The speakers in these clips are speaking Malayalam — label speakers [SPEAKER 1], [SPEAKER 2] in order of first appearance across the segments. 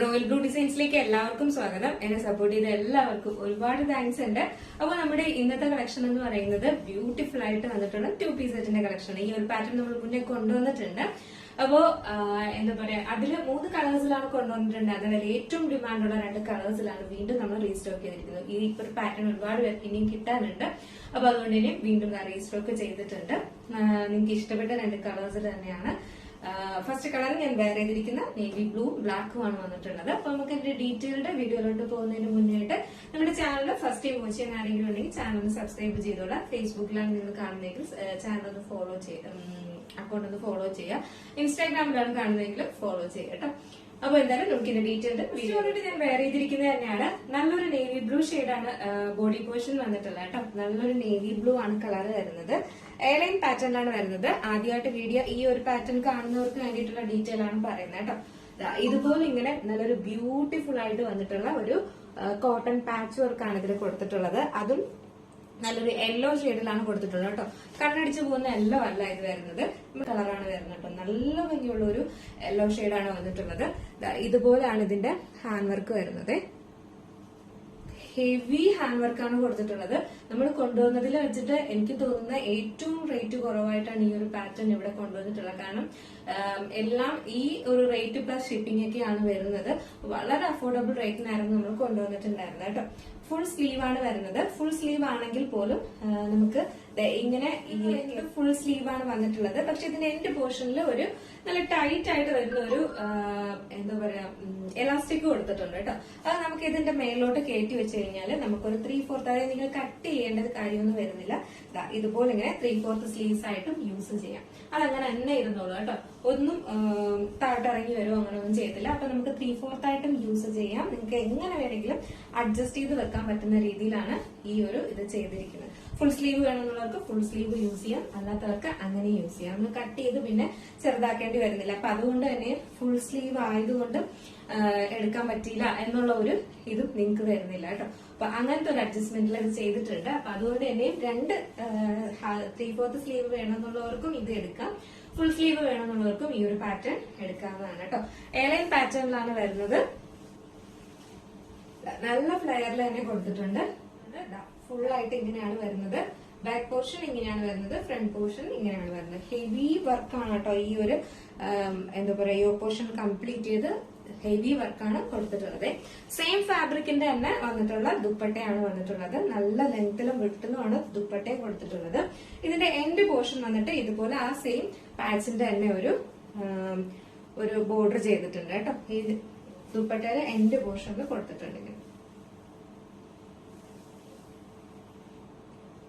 [SPEAKER 1] റോയൽ ബ്ലൂ ഡിസൈൻസിലേക്ക് എല്ലാവർക്കും സ്വാഗതം. എന്നെ സപ്പോർട്ട് ചെയ്ത എല്ലാവർക്കും ഒരുപാട് താങ്ക്സ് ഉണ്ട്. അപ്പൊ നമ്മുടെ ഇന്നത്തെ കളക്ഷൻ എന്ന് പറയുന്നത് ബ്യൂട്ടിഫുൾ ആയിട്ട് വന്നിട്ടുള്ള 2 പീസ് സെറ്റിന്റെ കളക്ഷൻ. ഈ ഒരു പാറ്റേൺ നമ്മൾ മുന്നേ കൊണ്ടുവന്നിട്ടുണ്ട്. അപ്പോ എന്താ പറയാ, അതില് 3 കളേഴ്സിലാണ് കൊണ്ടുവന്നിട്ടുണ്ട്. അതുപോലെ ഏറ്റവും ഡിമാൻഡുള്ള 2 കളേഴ്സിലാണ് വീണ്ടും നമ്മൾ റീസ്റ്റോക്ക് ചെയ്തിരിക്കുന്നത്. ഈ ഒരു പാറ്റേൺ ഒരുപാട് പേർക്ക് ഇനിയും കിട്ടാനുണ്ട്. അപ്പൊ അതുകൊണ്ട് ഇനി വീണ്ടും റീസ്റ്റോക്ക് ചെയ്തിട്ടുണ്ട്. നിങ്ങൾക്ക് ഇഷ്ടപ്പെട്ട 2 കളേഴ്സ് തന്നെയാണ്. ഫസ്റ്റ് കളർ ഞാൻ വെയർ ചെയ്തിരിക്കുന്ന നേവി ബ്ലൂ ബ്ലാക്കും ആണ് വന്നിട്ടുള്ളത്. അപ്പൊ നമുക്ക് ഇതിന്റെ ഡീറ്റെയിൽഡ് വീഡിയോയിലോട്ട് പോകുന്നതിന് മുന്നേയായിട്ട് നമ്മുടെ ചാനൽ ഫസ്റ്റ് ടൈം വാച്ച് ചെയ്യാൻ ആരെങ്കിലും ഉണ്ടെങ്കിൽ ചാനൽ ഒന്ന് സബ്സ്ക്രൈബ് ചെയ്തോളാം. ഫേസ്ബുക്കിലാണ് നിങ്ങൾ കാണുന്നതെങ്കിൽ ചാനൽ ഒന്ന് ഫോളോ അക്കൗണ്ട് ഒന്ന് ഫോളോ ചെയ്യുക. ഇൻസ്റ്റാഗ്രാമിലാണ് കാണുന്നതെങ്കിൽ ഫോളോ ചെയ്യുക കേട്ടോ. അപ്പൊ എന്തായാലും നമുക്ക് ഇതിന്റെ ഡീറ്റെയിൽഡ് വീഡിയോ ഞാൻ വെയർ ചെയ്തിരിക്കുന്നത് തന്നെയാണ്. നല്ലൊരു നേവി ബ്ലൂ ഷെയ്ഡാണ് ബോഡി പോർഷൻ വന്നിട്ടുള്ളത് കേട്ടോ. നല്ലൊരു നേവി ബ്ലൂ ആണ് കളർ വരുന്നത്. എയർലൈൻ പാറ്റേണിലാണ് വരുന്നത്. ആദ്യമായിട്ട് വീഡിയോ ഈ ഒരു പാറ്റേൺ കാണുന്നവർക്ക് വേണ്ടിയിട്ടുള്ള ഡീറ്റെയിൽ ആണ് പറയുന്നത് കേട്ടോ. ഇതുപോലെ ഇങ്ങനെ നല്ലൊരു ബ്യൂട്ടിഫുൾ ആയിട്ട് വന്നിട്ടുള്ള ഒരു കോട്ടൺ പാച്ച് വർക്കാണ് ഇതിൽ കൊടുത്തിട്ടുള്ളത്. അതും നല്ലൊരു യെല്ലോ ഷെയ്ഡിലാണ് കൊടുത്തിട്ടുള്ളത് കേട്ടോ. കണ്ണടിച്ചു പോകുന്ന യെല്ലോ അല്ല ഇത് വരുന്നത്, കളറാണ് വരുന്നത് കേട്ടോ. നല്ല ഭംഗിയുള്ള ഒരു യെല്ലോ ഷെയ്ഡാണ് വന്നിട്ടുള്ളത്. ഇതുപോലെയാണ് ഇതിന്റെ ഹാൻഡ് വർക്ക് വരുന്നത്. ഹെവി ഹാൻഡ് വർക്കാണ് കൊടുത്തിട്ടുള്ളത്. നമ്മൾ കൊണ്ടുവന്നതിൽ വെച്ചിട്ട് എനിക്ക് തോന്നുന്ന ഏറ്റവും റേറ്റ് കുറവായിട്ടാണ് ഈ ഒരു പാറ്റേൺ ഇവിടെ കൊണ്ടുവന്നിട്ടുള്ളത്. കാരണം എല്ലാം ഈ ഒരു റേറ്റ് പ്ലസ് ഷിപ്പിംഗ് ഒക്കെയാണ് വരുന്നത്. വളരെ അഫോർഡബിൾ റേറ്റിനായിരുന്നു നമ്മൾ കൊണ്ടുവന്നിട്ടുണ്ടായിരുന്നത് കേട്ടോ. ഫുൾ സ്ലീവ് ആണ് വരുന്നത്. ഫുൾ സ്ലീവ് ആണെങ്കിൽ പോലും നമുക്ക് ഇങ്ങനെ ഫുൾ സ്ലീവ് ആണ് വന്നിട്ടുള്ളത്. പക്ഷെ ഇതിന്റെ എൻഡ് പോർഷനിൽ ഒരു നല്ല ടൈറ്റ് ആയിട്ട് വരുന്ന ഒരു എന്താ പറയാ എലാസ്റ്റിക് കൊടുത്തിട്ടുണ്ട് കേട്ടോ. അത് നമുക്ക് ഇതിന്റെ മേലോട്ട് കയറ്റി വെച്ച് കഴിഞ്ഞാൽ നമുക്കൊരു 3/4 അതായത് നിങ്ങൾ കട്ട് ചെയ്യേണ്ടത് കാര്യമൊന്നും വരുന്നില്ല. ഇതുപോലെ ഇങ്ങനെ 3/4 സ്ലീവ്സ് ആയിട്ടും യൂസ് ചെയ്യാം. അതങ്ങനെ തന്നെ ഇരുന്നോളൂ കേട്ടോ. ഒന്നും താഴോട്ടിറങ്ങി വരുമോ അങ്ങനെ ഒന്നും ചെയ്യത്തില്ല. അപ്പൊ നമുക്ക് 3/4 ആയിട്ടും യൂസ് ചെയ്യാം. നിങ്ങൾക്ക് എങ്ങനെ വേണമെങ്കിലും അഡ്ജസ്റ്റ് ചെയ്ത് വെക്കാൻ പറ്റുന്ന രീതിയിലാണ് ഈ ഒരു ഇത് ചെയ്തിരിക്കുന്നത്. ഫുൾ സ്ലീവ് വേണമെന്നുള്ളവർക്ക് ഫുൾ സ്ലീവ് യൂസ് ചെയ്യാം, അല്ലാത്തവർക്ക് അങ്ങനെ യൂസ് ചെയ്യാം. നമ്മൾ കട്ട് ചെയ്ത് പിന്നെ ചെറുതാക്കേണ്ടി വരുന്നില്ല. അപ്പൊ അതുകൊണ്ട് തന്നെ ഫുൾ സ്ലീവ് ആയതുകൊണ്ട് എടുക്കാൻ പറ്റിയില്ല എന്നുള്ള ഒരു ഇതും നിങ്ങൾക്ക് വരുന്നില്ല കേട്ടോ. അപ്പൊ അങ്ങനത്തെ ഒരു അഡ്ജസ്റ്റ്മെന്റിൽ ഇത് ചെയ്തിട്ടുണ്ട്. അപ്പൊ അതുകൊണ്ട് തന്നെ 2 3/4 സ്ലീവ് വേണമെന്നുള്ളവർക്കും ഇത് എടുക്കാം, ഫുൾ സ്ലീവ് വേണമെന്നുള്ളവർക്കും ഈ ഒരു പാറ്റേൺ എടുക്കാവുന്നതാണ് കേട്ടോ. എയർലൈൻ പാറ്റേണിലാണ് വരുന്നത്. നല്ല ഫ്ലെയറിൽ തന്നെ കൊടുത്തിട്ടുണ്ട്. ഫുൾ ആയിട്ട് ഇങ്ങനെയാണ് വരുന്നത്. ബാക്ക് പോർഷൻ ഇങ്ങനെയാണ് വരുന്നത്, ഫ്രണ്ട് പോർഷൻ ഇങ്ങനെയാണ് വരുന്നത്. ഹെവി വർക്കാണ് കേട്ടോ. ഈ ഒരു എന്താ പറയാ ഈ പോർഷൻ കംപ്ലീറ്റ് ചെയ്ത് ഹെവി വർക്കാണ് കൊടുത്തിട്ടുള്ളത്. സെയിം ഫാബ്രിക്കിന്റെ തന്നെ വന്നിട്ടുള്ള ദുപ്പട്ടയാണ് വന്നിട്ടുള്ളത്. നല്ല ലെങ്ത്തിലും വിട്ടിലുമാണ് ദുപ്പട്ടയും കൊടുത്തിട്ടുള്ളത്. ഇതിന്റെ എൻഡ് പോർഷൻ വന്നിട്ട് ഇതുപോലെ ആ സെയിം പാച്ചിന്റെ തന്നെ ഒരു ബോർഡർ ചെയ്തിട്ടുണ്ട് കേട്ടോ. ഈ ദുപ്പട്ടയുടെ എൻഡ് പോർഷനിൽ കൊടുത്തിട്ടുണ്ട്.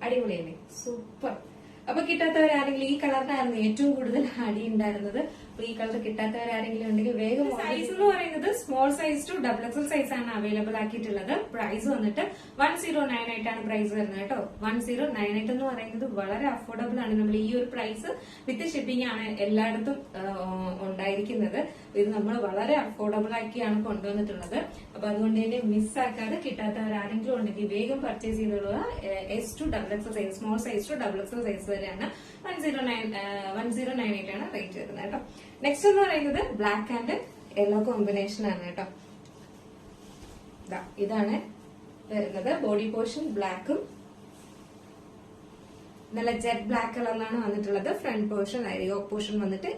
[SPEAKER 1] അടിപൊളിയല്ലേ, സൂപ്പർ. അപ്പൊ കിട്ടാത്തവരാരെങ്കിലും ഈ കളറിനായിരുന്നു ഏറ്റവും കൂടുതൽ അടി ഉണ്ടായിരുന്നത്. അപ്പൊ ഈ കളർ കിട്ടാത്തവരാരെങ്കിലും ഉണ്ടെങ്കിൽ വേഗം. സൈസ് എന്ന് പറയുന്നത് small size to XXL size ആണ് അവൈലബിൾ ആക്കിയിട്ടുള്ളത്. പ്രൈസ് വന്നിട്ട് 1098 ആണ് പ്രൈസ് വരുന്നത് കേട്ടോ. 1098 എന്ന് പറയുന്നത് വളരെ അഫോർഡബിൾ ആണ്. നമ്മൾ ഈ ഒരു പ്രൈസ് വിത്ത് ഷിപ്പിംഗ് ആണ് എല്ലായിടത്തും ഉണ്ടായിരിക്കുന്നത്. ഇത് നമ്മൾ വളരെ അഫോർഡബിൾ ആക്കിയാണ് കൊണ്ടുവന്നിട്ടുള്ളത്. അപ്പൊ അതുകൊണ്ട് തന്നെ മിസ്സാക്കാതെ കിട്ടാത്തവരാരെങ്കിലും ഉണ്ടെങ്കിൽ വേഗം പർച്ചേസ് ചെയ്തോളുക. S to XXL size, small size to XXL size വരെയാണ് 1098 ആണ് റേറ്റ് വരുന്നത് കേട്ടോ. നെക്സ്റ്റ് എന്ന് പറയുന്നത് ബ്ലാക്ക് ആൻഡ് യെല്ലോ കോമ്പിനേഷൻ ആണ് കേട്ടോ. ഇതാണ് വരുന്നത്. ബോഡി പോർഷൻ ബ്ലാക്കും നല്ല ജെറ്റ് ബ്ലാക്ക് കളറിലാണ് വന്നിട്ടുള്ളത്. ഫ്രണ്ട് പോർഷൻ യോക്ക് പോർഷൻ വന്നിട്ട്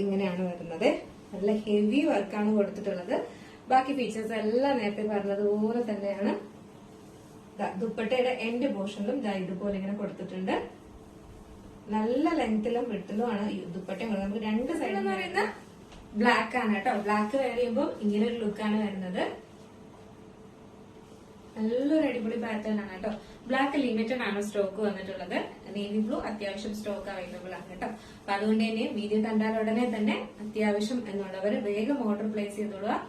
[SPEAKER 1] ഇങ്ങനെയാണ് വരുന്നത്. നല്ല ഹെവി വർക്കാണ് കൊടുത്തിട്ടുള്ളത്. ബാക്കി ഫീച്ചേഴ്സ് എല്ലാം നേരത്തെ പറഞ്ഞതുപോലെ തന്നെയാണ്. ദുപ്പട്ടയുടെ എൻഡ് പോർഷനിലും ഇതുപോലെ ഇങ്ങനെ കൊടുത്തിട്ടുണ്ട്. നല്ല ലെങ്ത്തിലും വിട്ടിലുമാണ് ദുപ്പട്ടയും. നമുക്ക് 2 സൈഡ് എന്ന് പറയുന്ന ബ്ലാക്ക് ആണ് കേട്ടോ. ബ്ലാക്ക് വെയർ ചെയ്യുമ്പോൾ ഇങ്ങനെ ഒരു ലുക്കാണ് വരുന്നത്. നല്ലൊരു അടിപൊളി പാറ്റേൺ ആണ് കേട്ടോ. ബ്ലാക്ക് ലിമിറ്റഡ് ആണ് സ്റ്റോക്ക് വന്നിട്ടുള്ളത്. നേവി ബ്ലൂ അത്യാവശ്യം സ്റ്റോക്ക് അവൈലബിൾ ആണ് കേട്ടോ. അപ്പൊ അതുകൊണ്ട് തന്നെ വീഡിയോ കണ്ടാൽ ഉടനെ തന്നെ അത്യാവശ്യം എന്നുള്ളവർ വേഗം ഓർഡർ പ്ലേസ് ചെയ്തോളുക.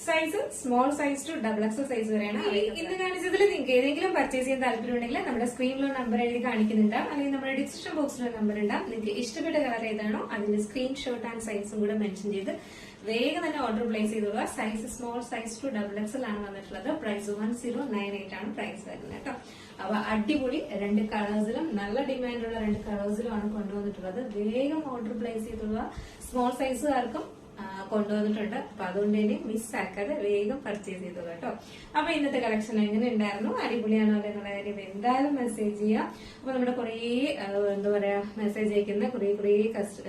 [SPEAKER 1] Size small size to XXL size വരെയാണ്. ഇന്ന് കാണിച്ചതിൽ നിങ്ങൾക്ക് ഏതെങ്കിലും പർച്ചേസ് ചെയ്യാൻ താല്പര്യമുണ്ടെങ്കിൽ നമ്മുടെ സ്ക്രീനിലോ നമ്പർ എഴുതി കാണിക്കുന്നുണ്ടാവും, അല്ലെങ്കിൽ നമ്മുടെ ഡിസ്ക്രിപ്ഷൻ ബോക്സിലോ നമ്പർ ഉണ്ടാവും. നിങ്ങൾക്ക് ഇഷ്ടപ്പെട്ട കളർ ഏതാണോ അതിന്റെ സ്ക്രീൻഷോട്ട് ആൻഡ് സൈസും കൂടെ മെൻഷൻ ചെയ്ത് വേഗം തന്നെ ഓർഡർ പ്ലേസ് ചെയ്തോളുക. Size small size to XXL ആണ് വന്നിട്ടുള്ളത്. പ്രൈസ് 1098 ആണ് പ്രൈസ് വരുന്നത് കേട്ടോ. അപ്പൊ അടിപൊളി 2 കളേഴ്സിലും നല്ല ഡിമാൻഡുള്ള 2 കളേഴ്സിലും ആണ് കൊണ്ടുവന്നിട്ടുള്ളത്. വേഗം ഓർഡർ പ്ലേസ് ചെയ്തോളുക. സ്മോൾ സൈസുകാർക്കും കൊണ്ടുവന്നിട്ടുണ്ട്. അപ്പൊ അതുകൊണ്ട് തന്നെ മിസ്സാക്കാതെ വേഗം പർച്ചേസ് ചെയ്തോളൂ കേട്ടോ. അപ്പൊ ഇന്നത്തെ കളക്ഷൻ എങ്ങനെ ഉണ്ടായിരുന്നു, അടിപൊളിയാണോ എന്നുള്ള കാര്യം എന്തായാലും മെസ്സേജ് ചെയ്യാം. അപ്പൊ നമ്മുടെ കുറേ എന്താ പറയാ മെസ്സേജ് അയക്കുന്ന കുറേ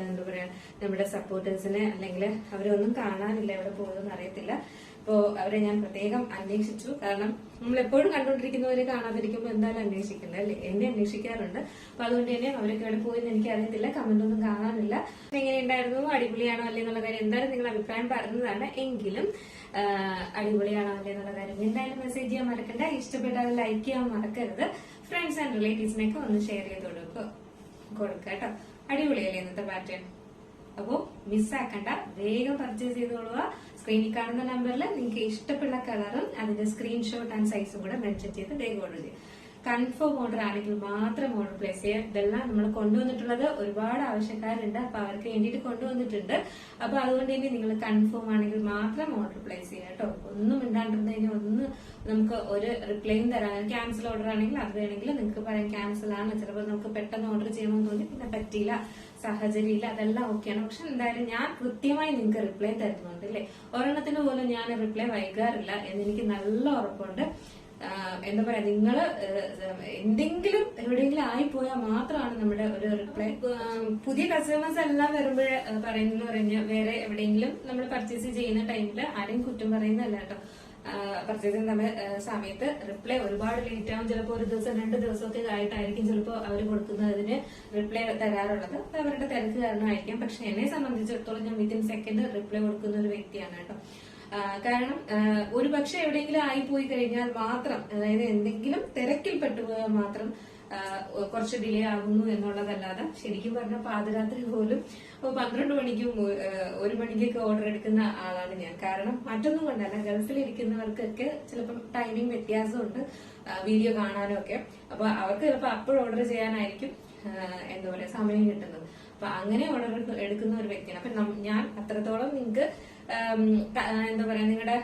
[SPEAKER 1] എന്താ പറയാ നമ്മുടെ സപ്പോർട്ടേഴ്സിനെ അല്ലെങ്കിൽ അവരൊന്നും കാണാനില്ല, എവിടെ പോകുമെന്ന് അറിയത്തില്ല. അപ്പോ അവരെ ഞാൻ പ്രത്യേകം അന്വേഷിച്ചു. കാരണം നമ്മൾ എപ്പോഴും കണ്ടുകൊണ്ടിരിക്കുന്നവരെ കാണാതിരിക്കുമ്പോൾ എന്തായാലും അന്വേഷിക്കുന്നത് അല്ലേ, എന്നെ അന്വേഷിക്കാറുണ്ട്. അപ്പൊ അതുകൊണ്ട് തന്നെ അവരൊക്കെ എവിടെ പോയെന്ന് എനിക്ക് അറിയത്തില്ല, കമന്റ് ഒന്നും കാണാനില്ല. എങ്ങനെ ഉണ്ടായിരുന്നു, അടിപൊളിയാണോ അല്ലേ എന്നുള്ള കാര്യം എന്തായാലും നിങ്ങൾ അഭിപ്രായം പറഞ്ഞതാണ്. എങ്കിലും അടിപൊളിയാണോ അല്ലേ എന്നുള്ള കാര്യം എന്തായാലും മെസ്സേജ് ചെയ്യാൻ മറക്കണ്ട. ഇഷ്ടപ്പെട്ടാൽ ലൈക്ക് ചെയ്യാൻ മറക്കരുത്. ഫ്രണ്ട്സ് ആൻഡ് റിലേറ്റീവ്സിനൊക്കെ ഒന്ന് ഷെയർ ചെയ്ത് കൊടുക്കുക കേട്ടോ. അടിപൊളിയല്ലേ ഇന്നത്തെ പാറ്റേൺ? അപ്പോ മിസ്സാക്കണ്ട, വേഗം പർച്ചേസ് ചെയ്തോളുക. സ്ക്രീനിൽ കാണുന്ന നമ്പറിൽ നിങ്ങൾക്ക് ഇഷ്ടപ്പെട്ട കളറും അതിന്റെ സ്ക്രീൻഷോട്ട് ആൻഡ് സൈസും കൂടെ മെൻഷൻ ചെയ്ത് വേഗം ഓർഡർ ചെയ്യും. കൺഫേം ഓർഡർ ആണെങ്കിൽ മാത്രം ഓർഡർ പ്ലേസ് ചെയ്യുക. ഇതെല്ലാം നമ്മൾ കൊണ്ടുവന്നിട്ടുള്ളത് ഒരുപാട് ആവശ്യക്കാരുണ്ട്, അപ്പൊ അവർക്ക് വേണ്ടിയിട്ട് കൊണ്ടുവന്നിട്ടുണ്ട്. അപ്പൊ അതുകൊണ്ട് തന്നെ നിങ്ങൾ കൺഫേം ആണെങ്കിൽ മാത്രം ഓർഡർ പ്ലേസ് ചെയ്യുക കേട്ടോ. ഒന്നും ഇണ്ടാണ്ടിരുന്നതിന് നമുക്ക് ഒരു റിപ്ലൈയും തരാൻ. ക്യാൻസൽ ഓർഡർ ആണെങ്കിൽ അത് വേണമെങ്കിൽ നിങ്ങൾക്ക് പറയാം ക്യാൻസൽ ആണ്, ചിലപ്പോൾ നമുക്ക് പെട്ടെന്ന് ഓർഡർ ചെയ്യണമെന്ന് തോന്നി പിന്നെ പറ്റിയില്ല, സാഹചര്യമില്ല, അതെല്ലാം ഓക്കെയാണ്. പക്ഷെ എന്തായാലും ഞാൻ കൃത്യമായി നിങ്ങൾക്ക് റിപ്ലൈ തരുന്നുണ്ട് അല്ലേ. ഒരെണ്ണത്തിന് പോലും ഞാൻ റിപ്ലൈ വൈകാറില്ല എന്നെനിക്ക് നല്ല ഉറപ്പുണ്ട്. എന്താ പറയാ, നിങ്ങള് എന്തെങ്കിലും എവിടെയെങ്കിലും ആയിപ്പോയാൽ മാത്രമാണ് നമ്മുടെ ഒരു റിപ്ലൈ. പുതിയ കസ്റ്റമേഴ്സ് എല്ലാം വരുമ്പോഴേ പറയുന്ന പറഞ്ഞാൽ വേറെ എവിടെയെങ്കിലും നമ്മൾ പർച്ചേസ് ചെയ്യുന്ന ടൈമിൽ ആരെയും കുറ്റം പറയുന്നതല്ല കേട്ടോ. പർച്ചേസിംഗ് സമയത്ത് റിപ്ലൈ ഒരുപാട് ലേറ്റ് ആവും. ചിലപ്പോൾ ഒരു ദിവസം 2 ദിവസമൊക്കെ ആയിട്ടായിരിക്കും ചിലപ്പോൾ അവർ കൊടുക്കുന്നതിന് റിപ്ലൈ തരാറുള്ളത്. അവരുടെ തിരക്ക് കാരണമായിരിക്കാം. പക്ഷെ എന്നെ സംബന്ധിച്ചിടത്തോളം ഞാൻ വിത്തിൻ സെക്കൻഡ് റിപ്ലൈ കൊടുക്കുന്ന ഒരു വ്യക്തിയാണ് കേട്ടോ. കാരണം ഒരു പക്ഷെ എവിടെയെങ്കിലും ആയിപ്പോയി കഴിഞ്ഞാൽ മാത്രം, അതായത് എന്തെങ്കിലും തിരക്കിൽ പെട്ടുപോയാൽ മാത്രം കുറച്ച് ഡിലേ ആകുന്നു എന്നുള്ളതല്ലാതെ ശരിക്കും പറഞ്ഞ പാതിരാത്രി പോലും 12 മണിക്കും 1 മണിക്കൊക്കെ ഓർഡർ എടുക്കുന്ന ആളാണ് ഞാൻ. കാരണം മറ്റൊന്നും കൊണ്ടല്ല, ഗൾഫിലിരിക്കുന്നവർക്കൊക്കെ ചിലപ്പോൾ ടൈമിംഗ് വ്യത്യാസമുണ്ട് വീഡിയോ കാണാനും ഒക്കെ. അപ്പൊ അവർക്ക് ചിലപ്പോൾ അപ്പോൾ ഓർഡർ ചെയ്യാനായിരിക്കും എന്താ പറയാ സമയം കിട്ടുന്നത്. അപ്പൊ അങ്ങനെ ഓർഡർ എടുക്കുന്ന ഒരു വ്യക്തിയാണ്. അപ്പൊ ഞാൻ അത്രത്തോളം നിങ്ങൾക്ക് എന്താ പറയാ നിങ്ങളുടെ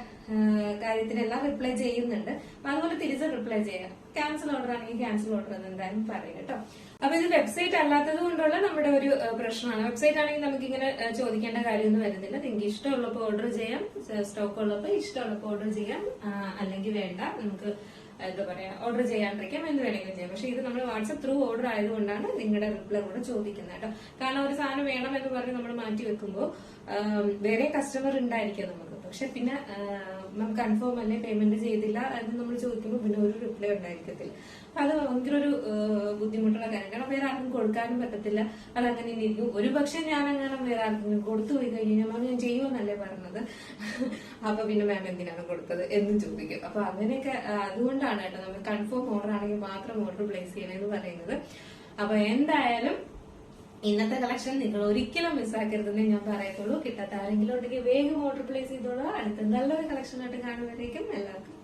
[SPEAKER 1] കാര്യത്തിനെല്ലാം റിപ്ലൈ ചെയ്യുന്നുണ്ട്. അപ്പൊ അതുപോലെ തിരിച്ച് റിപ്ലൈ ചെയ്യാം. ക്യാൻസൽ ഓർഡർ ആണെങ്കിൽ ക്യാൻസൽ ഓർഡർ എന്ന് എന്തായാലും പറയും കേട്ടോ. അപ്പൊ ഇത് വെബ്സൈറ്റ് അല്ലാത്തത് കൊണ്ടുള്ള നമ്മുടെ ഒരു പ്രശ്നമാണ്. വെബ്സൈറ്റ് ആണെങ്കിൽ നമുക്ക് ഇങ്ങനെ ചോദിക്കേണ്ട കാര്യമൊന്നും വരുന്നില്ല. നിങ്ങൾക്ക് ഇഷ്ടമുള്ളപ്പോൾ ഓർഡർ ചെയ്യാം, സ്റ്റോക്ക് ഉള്ളപ്പോൾ ഇഷ്ടമുള്ളപ്പോൾ ഓർഡർ ചെയ്യാം, അല്ലെങ്കിൽ വേണ്ട നമുക്ക് എന്താ പറയാ ഓർഡർ ചെയ്യാണ്ടിരിക്കാം, എന്ത് വേണമെങ്കിലും ചെയ്യാം. പക്ഷെ ഇത് നമ്മൾ വാട്സ്ആപ്പ് ത്രൂ ഓർഡർ ആയതുകൊണ്ടാണ് നിങ്ങളുടെ റിപ്ലൈ കൂടെ ചോദിക്കുന്നത് കേട്ടോ. കാരണം ഒരു സാധനം വേണം എന്ന് പറഞ്ഞ് നമ്മൾ മാറ്റി വെക്കുമ്പോൾ വേറെ കസ്റ്റമർ ഉണ്ടായിരിക്കാം നമുക്ക്. പക്ഷെ പിന്നെ നമുക്ക് കൺഫേം അല്ലേ, പേയ്മെന്റ് ചെയ്തില്ല എന്ന് നമ്മൾ ചോദിക്കുമ്പോൾ പിന്നെ ഒരു റിപ്ലൈ ഉണ്ടായിരിക്കത്തില്ല. അത് ഭയങ്കര ഒരു ബുദ്ധിമുട്ടുള്ള കാര്യം. കാരണം വേറെ ആർക്കും കൊടുക്കാനും പറ്റത്തില്ല, അതങ്ങനെ ഇരിക്കും. ഒരു പക്ഷെ ഞാൻ അങ്ങനെ വേറെ ആർക്കും കൊടുത്തു പോയി കഴിഞ്ഞാൽ ഞാൻ ചെയ്യുമെന്നല്ലേ പറഞ്ഞത്, അപ്പൊ പിന്നെ മാം എന്തിനാണ് കൊടുത്തത് എന്നും ചോദിക്കും. അപ്പൊ അങ്ങനെയൊക്കെ അതുകൊണ്ടാണ് കേട്ടോ നമ്മൾ കൺഫേം ഓർഡർ ആണെങ്കിൽ മാത്രം ഓർഡർ പ്ലേസ് ചെയ്യണമെന്ന് പറയുന്നത്. അപ്പൊ എന്തായാലും ഇന്നത്തെ കളക്ഷൻ നിങ്ങൾ ഒരിക്കലും മിസ്സാക്കരുതെന്നേ ഞാൻ പറയത്തുള്ളൂ. കിട്ടാത്ത ആരെങ്കിലും ഉണ്ടെങ്കിൽ വേഗം ഓർഡർ പ്ലേസ് ചെയ്തോളൂ. അടുത്ത നല്ലൊരു കളക്ഷൻ ആയിട്ട് കാണുമ്പോഴേക്കും എല്ലാവർക്കും